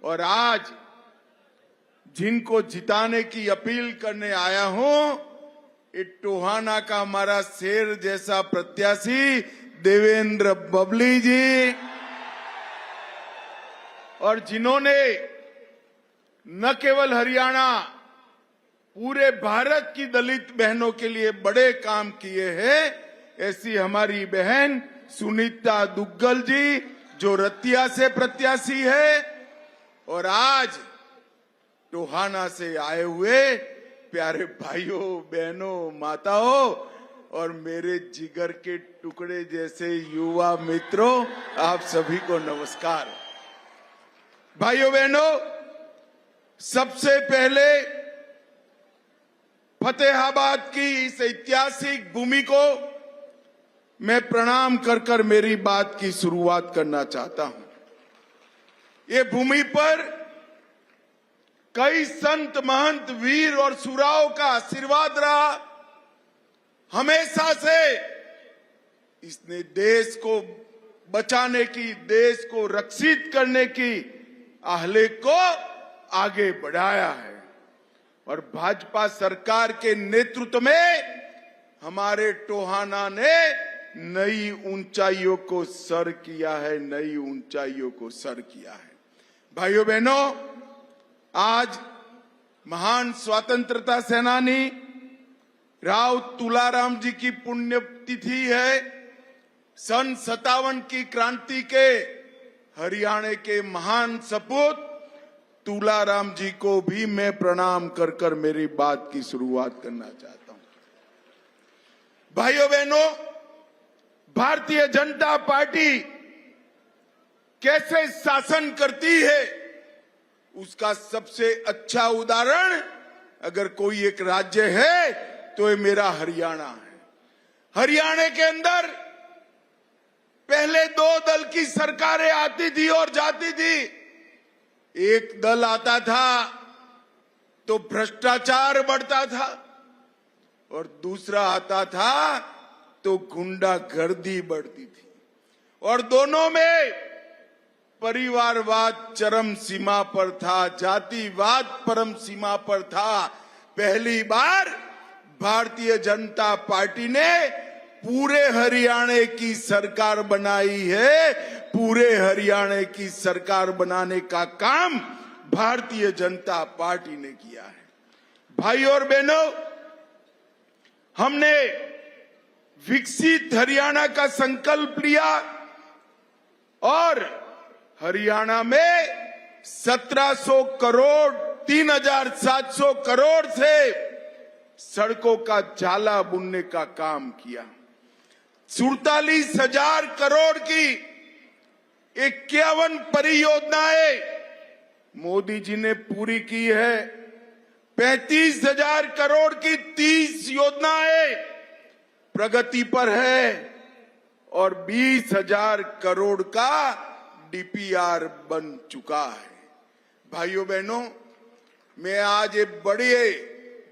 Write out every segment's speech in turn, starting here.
और आज जिनको जिताने की अपील करने आया हूं, ये टोहाना का हमारा शेर जैसा प्रत्याशी देवेंद्र बबली जी, और जिन्होंने न केवल हरियाणा, पूरे भारत की दलित बहनों के लिए बड़े काम किए हैं, ऐसी हमारी बहन सुनीता दुग्गल जी, जो रतिया से प्रत्याशी है, और आज टोहाना से आए हुए प्यारे भाइयों, बहनों, माताओं और मेरे जिगर के टुकड़े जैसे युवा मित्रों, आप सभी को नमस्कार। भाइयों बहनों, सबसे पहले फतेहाबाद की इस ऐतिहासिक भूमि को मैं प्रणाम कर कर मेरी बात की शुरुआत करना चाहता हूं। ये भूमि पर कई संत, महंत, वीर और सुराओं का आशीर्वाद रहा। हमेशा से इसने देश को बचाने की, देश को रक्षित करने की आहले को आगे बढ़ाया है, और भाजपा सरकार के नेतृत्व में हमारे टोहाना ने नई ऊंचाइयों को सर किया है, नई ऊंचाइयों को सर किया है। भाइयों बहनों, आज महान स्वतंत्रता सेनानी राव तुलाराम जी की पुण्यतिथि है। सन 57 की क्रांति के हरियाणा के महान सपूत तुलाराम जी को भी मैं प्रणाम कर कर मेरी बात की शुरुआत करना चाहता हूं। भाइयों बहनों, भारतीय जनता पार्टी कैसे शासन करती है, उसका सबसे अच्छा उदाहरण अगर कोई एक राज्य है तो ये मेरा हरियाणा है। हरियाणा के अंदर पहले 2 दल की सरकारें आती थी और जाती थी। एक दल आता था तो भ्रष्टाचार बढ़ता था, और दूसरा आता था तो गुंडागर्दी बढ़ती थी, और दोनों में परिवारवाद चरम सीमा पर था, जातिवाद परम सीमा पर था। पहली बार भारतीय जनता पार्टी ने पूरे हरियाणा की सरकार बनाई है। पूरे हरियाणा की सरकार बनाने का काम भारतीय जनता पार्टी ने किया है। भाइयों और बहनों, हमने विकसित हरियाणा का संकल्प लिया और हरियाणा में 1700 करोड़ 3700 करोड़ से सड़कों का जाला बुनने का काम किया। 47,000 करोड़ की 51 परियोजनाएं मोदी जी ने पूरी की है। 35,000 करोड़ की 30 योजनाएं प्रगति पर है, और 20,000 करोड़ का डीपीआर बन चुका है। भाइयों बहनों, मैं आज एक बड़े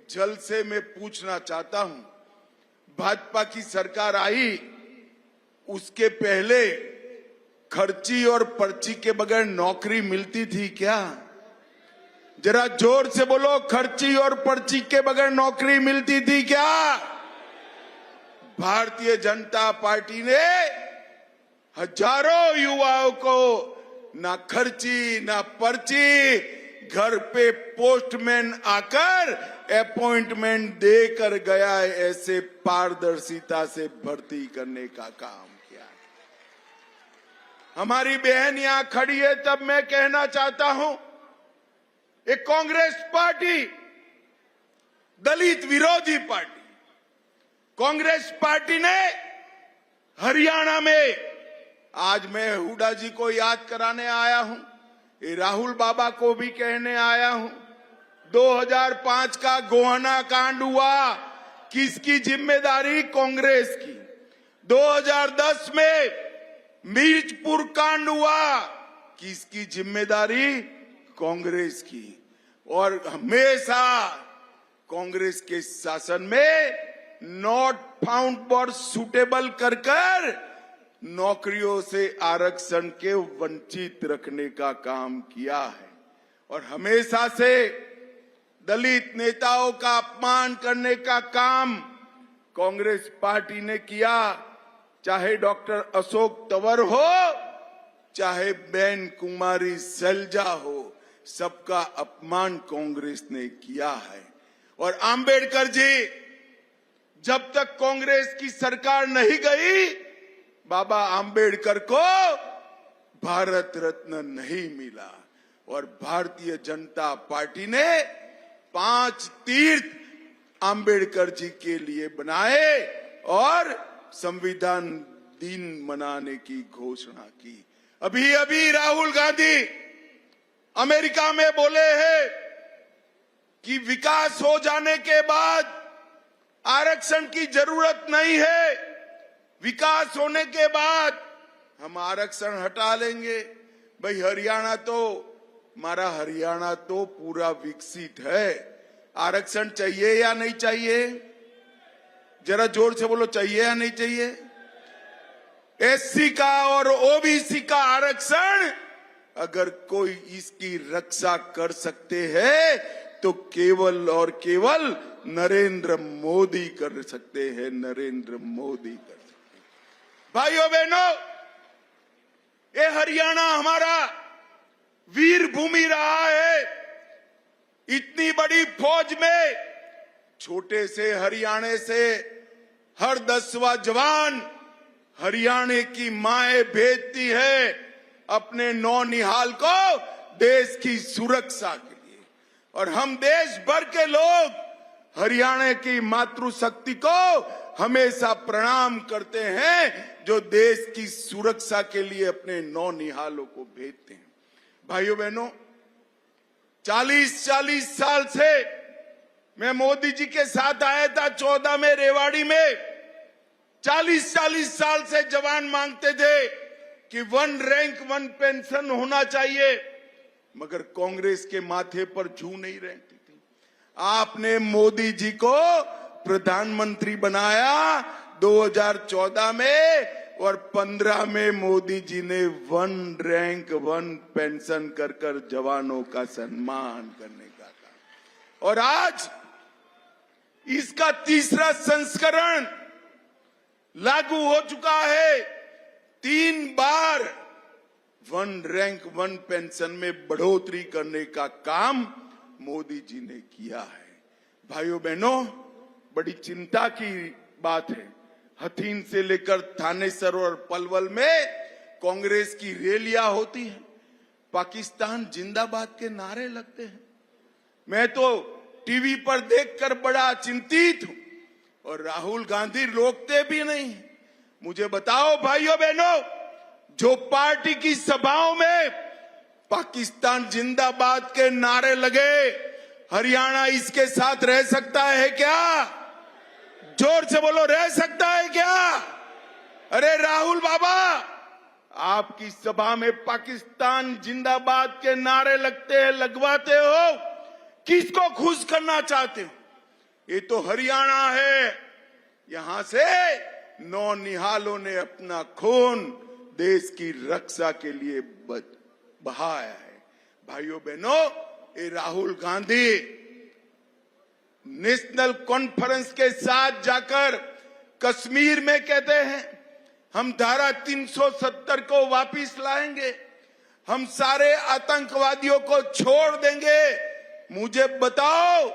जल से मैं पूछना चाहता हूं, भाजपा की सरकार आई, उसके पहले खर्ची और पर्ची के बगैर नौकरी मिलती थी क्या? जरा जोर से बोलो, खर्ची और पर्ची के बगैर नौकरी मिलती थी क्या? भारतीय जनता पार्टी ने हजारों युवाओं को ना खर्ची ना पर्ची, घर पे पोस्टमैन आकर अपॉइंटमेंट देकर गया है, ऐसे पारदर्शिता से भर्ती करने का काम किया। हमारी बहन यहां खड़ी है, तब मैं कहना चाहता हूं, एक कांग्रेस पार्टी दलित विरोधी पार्टी, कांग्रेस पार्टी ने हरियाणा में, आज मैं हुड्डा जी को याद कराने आया हूं, ये राहुल बाबा को भी कहने आया हूं, 2005 का गोहाना कांड हुआ, किसकी जिम्मेदारी? कांग्रेस की। 2010 में मिर्चपुर कांड हुआ, किसकी जिम्मेदारी? कांग्रेस की। और हमेशा कांग्रेस के शासन में नॉट फाउंड फॉर सुटेबल कर नौकरियों से आरक्षण के वंचित रखने का काम किया है। और हमेशा से दलित नेताओं का अपमान करने का काम कांग्रेस पार्टी ने किया। चाहे डॉक्टर अशोक तंवर हो, चाहे बेन कुमारी सैलजा हो, सबका अपमान कांग्रेस ने किया है। और आंबेडकर जी, जब तक कांग्रेस की सरकार नहीं गई, बाबा आंबेडकर को भारत रत्न नहीं मिला। और भारतीय जनता पार्टी ने 5 तीर्थ आंबेडकर जी के लिए बनाए और संविधान दिन मनाने की घोषणा की। अभी अभी राहुल गांधी अमेरिका में बोले हैं कि विकास हो जाने के बाद आरक्षण की जरूरत नहीं है, विकास होने के बाद हम आरक्षण हटा लेंगे। भाई हमारा हरियाणा तो पूरा विकसित है। आरक्षण चाहिए या नहीं चाहिए? जरा जोर से बोलो, चाहिए या नहीं चाहिए? एससी का और ओबीसी का आरक्षण अगर कोई इसकी रक्षा कर सकते हैं तो केवल और केवल नरेंद्र मोदी कर सकते हैं, नरेंद्र मोदी कर सकते हैं। भाइयों बहनों, ये हरियाणा हमारा वीर भूमि रहा है। इतनी बड़ी फौज में छोटे से हरियाणे से हर 10वां जवान हरियाणे की माएं भेजती है अपने नौनिहाल को देश की सुरक्षा के लिए। और हम देश भर के लोग हरियाणा की मातृशक्ति को हमेशा प्रणाम करते हैं, जो देश की सुरक्षा के लिए अपने नौनिहालों को भेजते हैं। भाइयों बहनों, 40 साल से मैं मोदी जी के साथ आया था 14 में रेवाड़ी में। 40 साल से जवान मांगते थे कि 1 रैंक 1 पेंशन होना चाहिए, मगर कांग्रेस के माथे पर जू नहीं रहती थी। आपने मोदी जी को प्रधानमंत्री बनाया 2014 में, और 15 में मोदी जी ने 1 रैंक 1 पेंशन कर जवानों का सम्मान करने का काम। और आज इसका 3रा संस्करण लागू हो चुका है। 3 बार 1 रैंक 1 पेंशन में बढ़ोतरी करने का काम मोदी जी ने किया है। भाइयों बहनों, बड़ी चिंता की बात है, हथीन से लेकर थानेसर और पलवल में कांग्रेस की रैलियां होती है, पाकिस्तान जिंदाबाद के नारे लगते हैं। मैं तो टीवी पर देखकर बड़ा चिंतित हूं, और राहुल गांधी रोकते भी नहीं। मुझे बताओ भाइयों बहनों, जो पार्टी की सभाओं में पाकिस्तान जिंदाबाद के नारे लगे, हरियाणा इसके साथ रह सकता है क्या? जोर से बोलो, रह सकता है क्या? अरे राहुल बाबा, आपकी सभा में पाकिस्तान जिंदाबाद के नारे लगते हैं, लगवाते हो, किसको खुश करना चाहते हो? ये तो हरियाणा है, यहां से नौनिहालों ने अपना खून देश की रक्षा के लिए बहाया है। भाइयों बहनों, ये राहुल गांधी नेशनल कॉन्फ्रेंस के साथ जाकर कश्मीर में कहते हैं हम धारा 370 को वापस लाएंगे, हम सारे आतंकवादियों को छोड़ देंगे। मुझे बताओ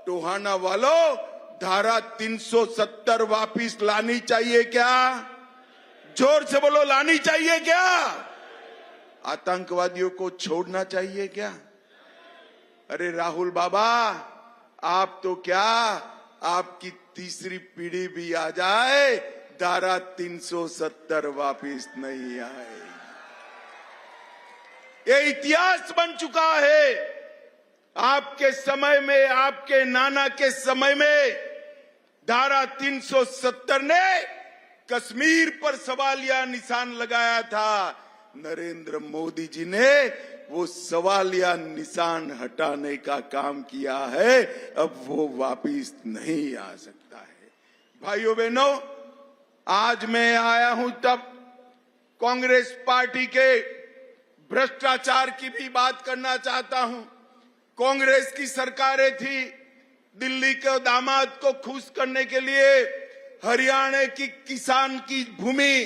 टोहाना वालों, धारा 370 वापस लानी चाहिए क्या? जोर से बोलो, लानी चाहिए क्या? आतंकवादियों को छोड़ना चाहिए क्या? अरे राहुल बाबा, आप तो क्या, आपकी 3री पीढ़ी भी आ जाए, धारा 370 वापस नहीं आए। ये इतिहास बन चुका है। आपके समय में, आपके नाना के समय में धारा 370 ने कश्मीर पर सवालिया निशान लगाया था। नरेंद्र मोदी जी ने वो सवालिया निशान हटाने का काम किया है, अब वो वापिस नहीं आ सकता है। भाइयों बहनों, आज मैं आया हूं तब कांग्रेस पार्टी के भ्रष्टाचार की भी बात करना चाहता हूं। कांग्रेस की सरकारें थी, दिल्ली के दामाद को खुश करने के लिए हरियाणा की किसान की भूमि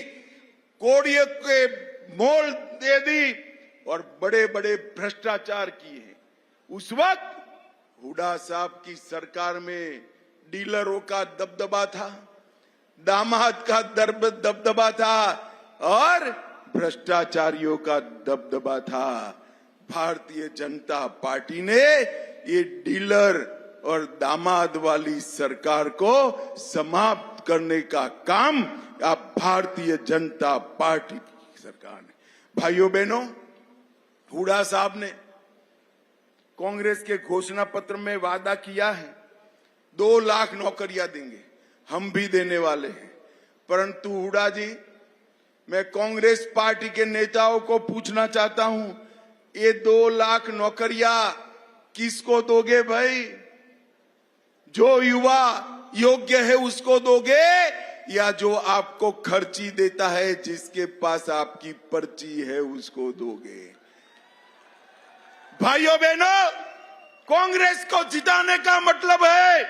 कोड़ियों के मोल दे दी और बड़े बड़े भ्रष्टाचार किए। उस वक्त हुड्डा साहब की सरकार में डीलरों का दबदबा था, दामाद का दबदबा था और भ्रष्टाचारियों का दबदबा था। भारतीय जनता पार्टी ने ये डीलर और दामाद वाली सरकार को समाप्त करने का काम अब भारतीय जनता पार्टी की सरकार ने। भाइयों बहनों, हुड्डा साहब ने कांग्रेस के घोषणा पत्र में वादा किया है 2 लाख नौकरियां देंगे, हम भी देने वाले हैं। परंतु हुड्डा जी, मैं कांग्रेस पार्टी के नेताओं को पूछना चाहता हूं, ये 2 लाख नौकरियां किसको दोगे भाई? जो युवा योग्य है उसको दोगे या जो आपको खर्ची देता है, जिसके पास आपकी पर्ची है, उसको दोगे? भाइयों बहनों, कांग्रेस को जिताने का मतलब है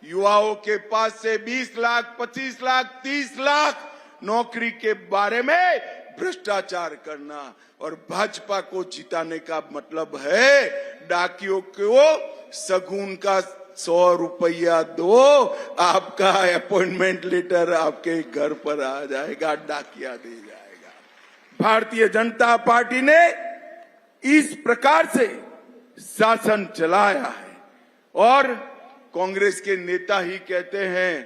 युवाओं के पास से 20 लाख, 25 लाख, 30 लाख नौकरी के बारे में भ्रष्टाचार करना। और भाजपा को जिताने का मतलब है डाकियों को सगुन का 100 रुपया दो, आपका अपॉइंटमेंट लेटर आपके घर पर आ जाएगा, डाकिया दे जाएगा। भारतीय जनता पार्टी ने इस प्रकार से शासन चलाया है और कांग्रेस के नेता ही कहते हैं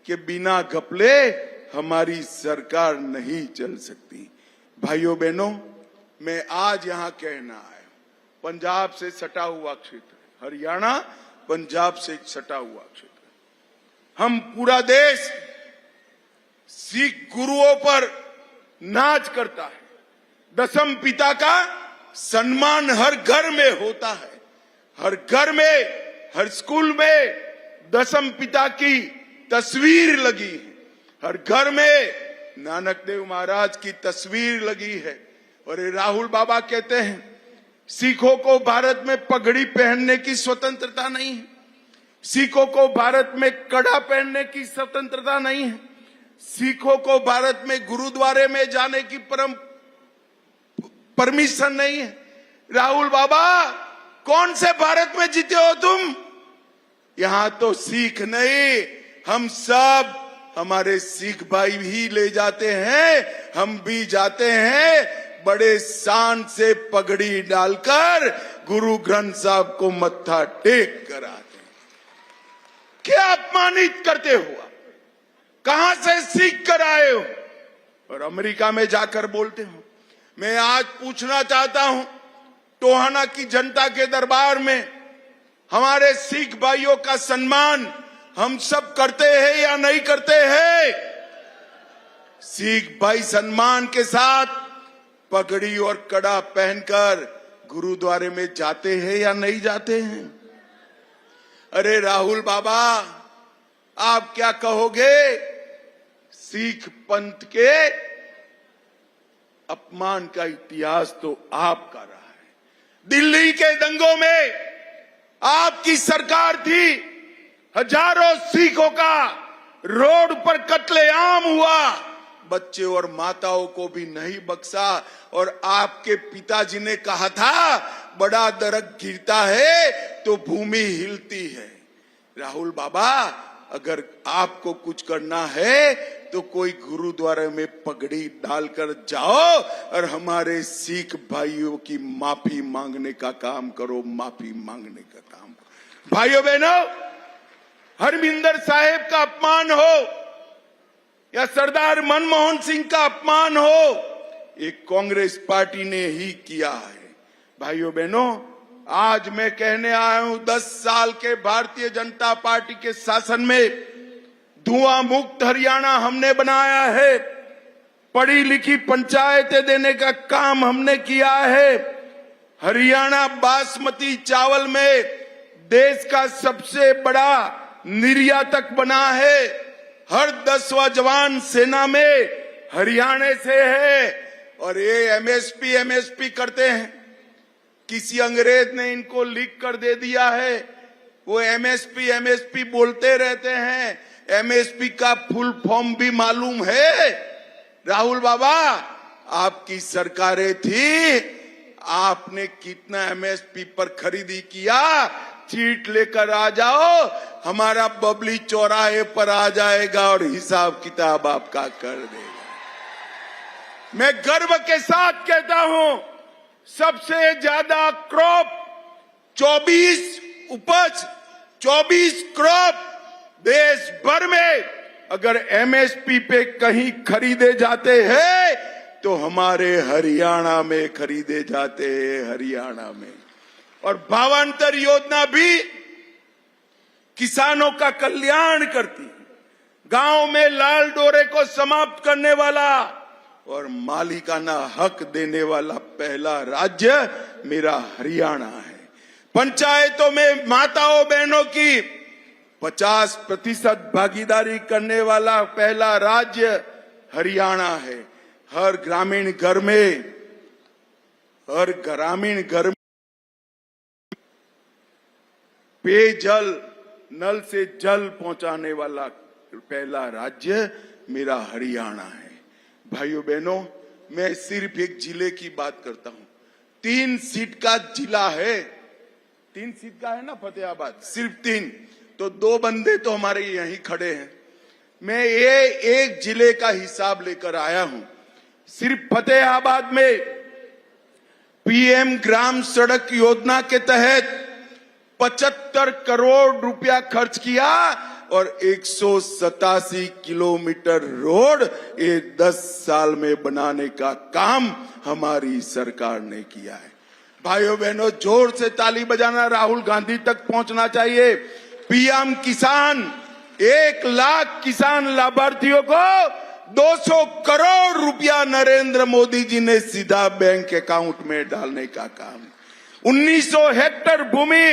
कि बिना घपले हमारी सरकार नहीं चल सकती। भाइयों बहनों, मैं आज यहां कहना आया, पंजाब से सटा हुआ क्षेत्र, हरियाणा पंजाब से सटा हुआ क्षेत्र, हम पूरा देश सिख गुरुओं पर नाच करता है। दशम पिता का सम्मान हर घर में होता है, हर घर में, हर स्कूल में दशम पिता की तस्वीर लगी है, हर घर में नानक देव महाराज की तस्वीर लगी है। और राहुल बाबा कहते हैं सिखों को भारत में पगड़ी पहनने की स्वतंत्रता नहीं है, सिखों को भारत में कड़ा पहनने की स्वतंत्रता नहीं है, सिखों को भारत में गुरुद्वारे में जाने की परमिशन नहीं है। राहुल बाबा, कौन से भारत में जीते हो तुम? यहां तो सिख नहीं, हम सब, हमारे सिख भाई भी ले जाते हैं, हम भी जाते हैं, बड़े शान से पगड़ी डालकर गुरु ग्रंथ साहब को मत्था टेक कर आते हैं। क्या अपमानित करते हो? कहां से सीख कर आए हो और अमेरिका में जाकर बोलते हो? मैं आज पूछना चाहता हूं, टोहाना की जनता के दरबार में हमारे सिख भाइयों का सम्मान हम सब करते हैं या नहीं करते हैं? सिख भाई सम्मान के साथ पगड़ी और कड़ा पहनकर गुरुद्वारे में जाते हैं या नहीं जाते हैं? अरे राहुल बाबा, आप क्या कहोगे? सिख पंथ के अपमान का इतिहास तो आपका रहा है। दिल्ली के दंगों में आपकी सरकार थी, हजारों सिखों का रोड पर कत्लेआम हुआ, बच्चे और माताओं को भी नहीं बख्शा। और आपके पिताजी ने कहा था बड़ा दरख्त गिरता है तो भूमि हिलती है। राहुल बाबा, अगर आपको कुछ करना है तो कोई गुरुद्वारे में पगड़ी डालकर जाओ और हमारे सिख भाइयों की माफी मांगने का काम करो, माफी मांगने का काम करो। भाइयों बहनों, हरमिंदर साहिब का अपमान हो या सरदार मनमोहन सिंह का अपमान हो, एक कांग्रेस पार्टी ने ही किया है। भाइयों बहनों, आज मैं कहने आया हूं, 10 साल के भारतीय जनता पार्टी के शासन में धुआं मुक्त हरियाणा हमने बनाया है, पढ़ी लिखी पंचायतें देने का काम हमने किया है, हरियाणा बासमती चावल में देश का सबसे बड़ा निर्यातक बना है, हर 10वां जवान सेना में हरियाणा से है। और ये एमएसपी करते हैं, किसी अंग्रेज ने इनको लिख कर दे दिया है। वो एमएसपी एमएसपी बोलते रहते हैं, एमएसपी का फुल फॉर्म भी मालूम है? राहुल बाबा, आपकी सरकारें थी, आपने कितना एमएसपी पर खरीदी किया? चीट लेकर आ जाओ, हमारा बबली चौराहे पर आ जाएगा और हिसाब किताब आपका कर देगा। मैं गर्व के साथ कहता हूं, सबसे ज्यादा क्रॉप 24 उपज 24 क्रॉप देश भर में अगर एमएसपी पे कहीं खरीदे जाते हैं तो हमारे हरियाणा में खरीदे जाते हैं, हरियाणा में। और भावांतर योजना भी किसानों का कल्याण करती है, गांव में लाल डोरे को समाप्त करने वाला और मालिकाना हक देने वाला पहला राज्य मेरा हरियाणा है। पंचायतों में माताओं बहनों की 50% भागीदारी करने वाला पहला राज्य हरियाणा है। हर ग्रामीण घर में पेयजल, नल से जल पहुंचाने वाला पहला राज्य मेरा हरियाणा है। भाइयों बहनों, मैं सिर्फ एक जिले की बात करता हूं। 3 सीट का जिला है, 3 सीट का है ना फतेहाबाद, सिर्फ 3, तो 2 बंदे तो हमारे यहीं खड़े हैं। मैं ये एक जिले का हिसाब लेकर आया हूं। सिर्फ फतेहाबाद में पीएम ग्राम सड़क योजना के तहत 75 करोड़ रुपया खर्च किया और 187 किलोमीटर रोड ये 10 साल में बनाने का काम हमारी सरकार ने किया है। भाइयों बहनों, जोर से ताली बजाना, राहुल गांधी तक पहुंचना चाहिए। पीएम किसान, 1 लाख किसान लाभार्थियों को 200 करोड़ रुपया नरेंद्र मोदी जी ने सीधा बैंक अकाउंट में डालने का काम। 1900 हेक्टेयर भूमि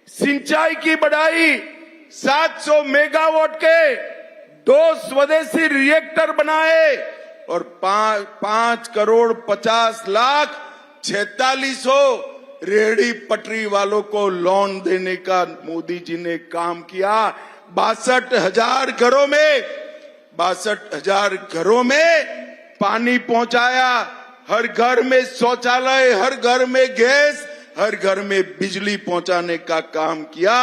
सिंचाई की बढ़ाई, 700 मेगावाट के 2 स्वदेशी रिएक्टर बनाए और 5 करोड़ 50 लाख 4600 रेहड़ी पटरी वालों को लोन देने का मोदी जी ने काम किया। 62,000 घरों में पानी पहुंचाया, हर घर में शौचालय, हर घर में गैस, हर घर में बिजली पहुंचाने का काम किया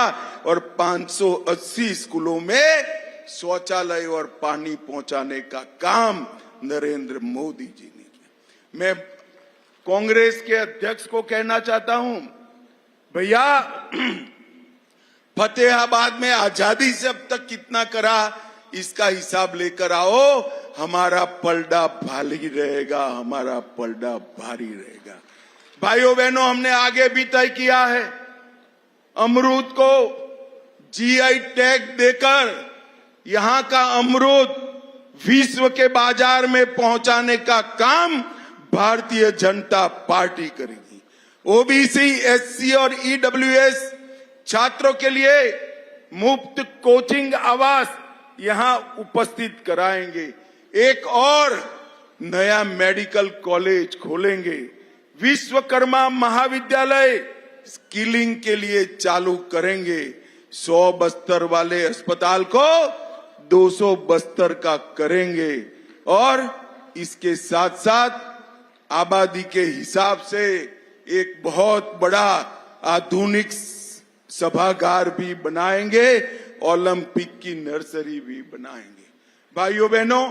और 580 स्कूलों में शौचालय और पानी पहुंचाने का काम नरेंद्र मोदी जी ने किया। मैं कांग्रेस के अध्यक्ष को कहना चाहता हूं, भैया फतेहाबाद में आजादी से अब तक कितना करा, इसका हिसाब लेकर आओ। हमारा पलड़ा भारी रहेगा, हमारा पलड़ा भारी रहेगा। भाइयों बहनों, हमने आगे भी तय किया है, अमरूद को जीआई टैग देकर यहां का अमरूद विश्व के बाजार में पहुंचाने का काम भारतीय जनता पार्टी करेगी। ओबीसी, एससी और ईडब्ल्यूएस छात्रों के लिए मुफ्त कोचिंग आवास यहां उपस्थित कराएंगे। एक और नया मेडिकल कॉलेज खोलेंगे। विश्वकर्मा महाविद्यालय स्किलिंग के लिए चालू करेंगे। 100 बस्तर वाले अस्पताल को 200 बस्तर का करेंगे और इसके साथ साथ आबादी के हिसाब से एक बहुत बड़ा आधुनिक सभागार भी बनाएंगे, ओलंपिक की नर्सरी भी बनाएंगे। भाइयों बहनों,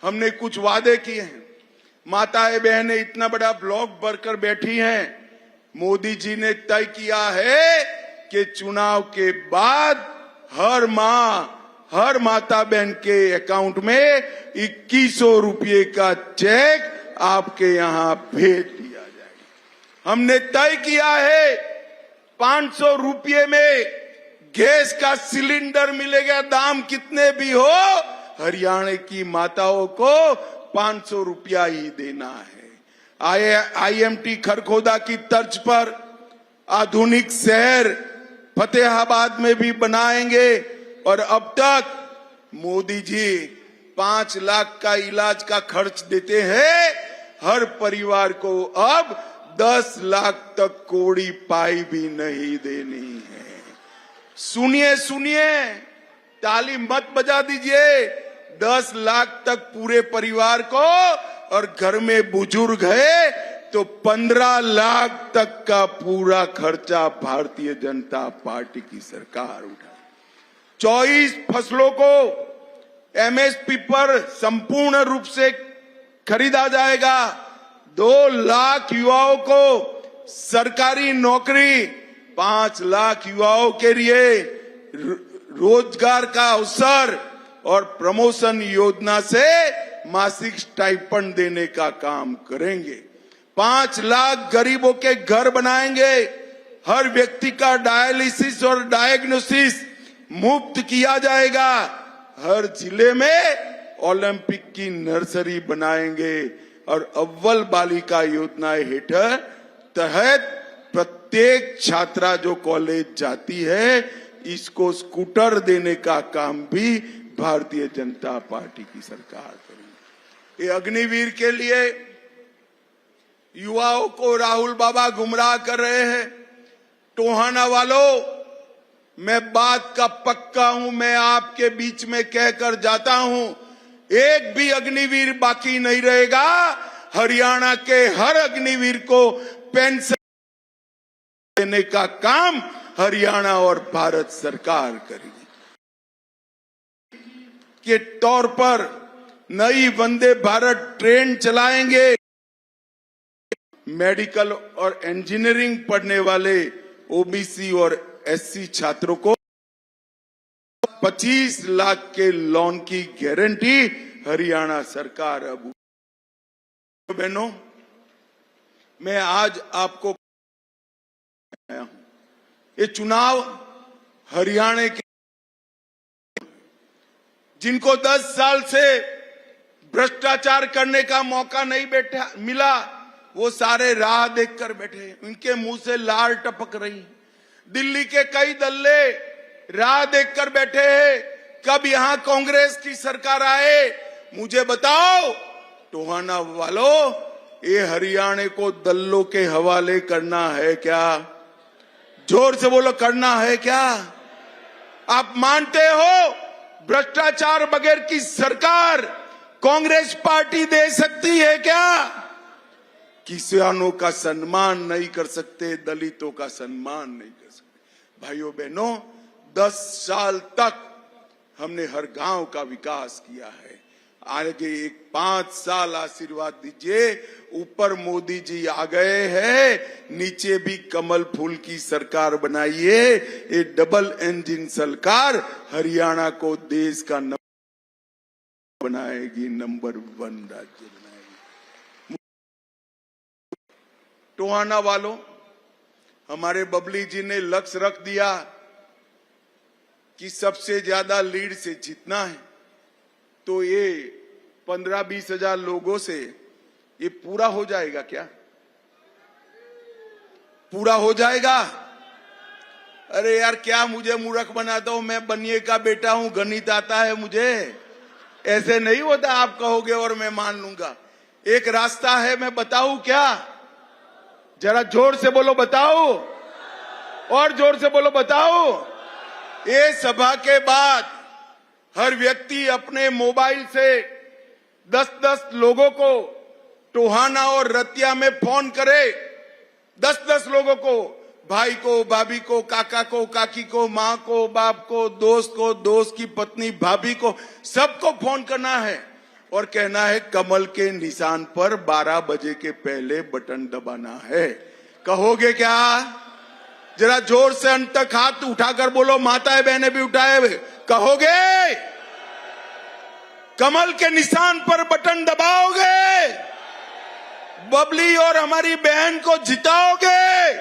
हमने कुछ वादे किए हैं। माताएं बहनें इतना बड़ा ब्लॉक भरकर बैठी हैं। मोदी जी ने तय किया है कि चुनाव के बाद हर माँ, हर माता बहन के अकाउंट में 2100 रुपये का चेक आपके यहाँ भेज दिया जाएगा। हमने तय किया है 500 रुपये में गैस का सिलेंडर मिलेगा, दाम कितने भी हो, हरियाणा की माताओं को 500 रुपया ही देना है। आईएमटी खरखोदा की तर्ज पर आधुनिक शहर फतेहाबाद में भी बनाएंगे और अब तक मोदी जी 5 लाख का इलाज का खर्च देते हैं। हर परिवार को अब 10 लाख तक कोड़ी पाई भी नहीं देनी है। सुनिए सुनिए, ताली मत बजा दीजिए। 10 लाख तक पूरे परिवार को, और घर में बुजुर्ग है तो 15 लाख तक का पूरा खर्चा भारतीय जनता पार्टी की सरकार उठाए। 24 फसलों को एमएसपी पर संपूर्ण रूप से खरीदा जाएगा। 2 लाख युवाओं को सरकारी नौकरी, 5 लाख युवाओं के लिए रोजगार का अवसर और प्रमोशन योजना से मासिक स्टाइपेंड देने का काम करेंगे। 5 लाख गरीबों के घर बनाएंगे। हर व्यक्ति का डायलिसिस और डायग्नोसिस मुफ्त किया जाएगा। हर जिले में ओलंपिक की नर्सरी बनाएंगे और अव्वल बालिका योजना हेठळ तहत प्रत्येक छात्रा जो कॉलेज जाती है इसको स्कूटर देने का काम भी भारतीय जनता पार्टी की सरकार करेगी। ये अग्निवीर के लिए युवाओं को राहुल बाबा गुमराह कर रहे हैं। टोहाना वालों, मैं बात का पक्का हूं, मैं आपके बीच में कहकर जाता हूं, एक भी अग्निवीर बाकी नहीं रहेगा। हरियाणा के हर अग्निवीर को पेंशन देने का काम हरियाणा और भारत सरकार करेगी। के तौर पर नई वंदे भारत ट्रेन चलाएंगे। मेडिकल और इंजीनियरिंग पढ़ने वाले ओबीसी और एससी छात्रों को 25 लाख के लोन की गारंटी हरियाणा सरकार। अब बहनों, मैं आज आपको ये चुनाव हरियाणा के जिनको 10 साल से भ्रष्टाचार करने का मौका नहीं मिला, वो सारे राह देखकर बैठे, उनके मुंह से लार टपक रही। दिल्ली के कई दल्ले राह देखकर बैठे हैं, कब यहां कांग्रेस की सरकार आए। मुझे बताओ टोहाना वालों, ये हरियाणा को दल्लों के हवाले करना है क्या? जोर से बोलो, करना है क्या? आप मानते हो भ्रष्टाचार बगैर की सरकार कांग्रेस पार्टी दे सकती है क्या? किसानों का सम्मान नहीं कर सकते, दलितों का सम्मान नहीं कर सकते। भाइयों बहनों, 10 साल तक हमने हर गांव का विकास किया है। आगे एक 5 साल आशीर्वाद दीजिए। ऊपर मोदी जी आ गए हैं, नीचे भी कमल फूल की सरकार बनाइए। ये डबल इंजन सरकार हरियाणा को देश का बनाएगी, नंबर 1 राज्य बनाएगी। टोहाना वालों, हमारे बबली जी ने लक्ष्य रख दिया कि सबसे ज्यादा लीड से जीतना है, तो ये 15-20 हजार लोगों से ये पूरा हो जाएगा क्या? पूरा हो जाएगा? अरे यार, क्या मुझे मूर्ख बनाता हूं? मैं बनिए का बेटा हूं, गणित आता है मुझे। ऐसे नहीं होता, आप कहोगे और मैं मान लूंगा। एक रास्ता है, मैं बताऊं क्या? जरा जोर से बोलो, बताओ। और जोर से बोलो, बताओ। ये सभा के बाद हर व्यक्ति अपने मोबाइल से 10-10 लोगों को टोहाना और रतिया में फोन करे। 10-10 लोगों को, भाई को, भाभी को, काका को, काकी को, माँ को, बाप को, दोस्त की पत्नी, भाभी को, सबको फोन करना है और कहना है कमल के निशान पर 12 बजे के पहले बटन दबाना है। कहोगे क्या? जरा जोर से अंत तक हाथ उठाकर बोलो, माताएं बहनें भी उठाए हुए। कहोगे? कमल के निशान पर बटन दबाओगे? बबली और हमारी बहन को जिताओगे?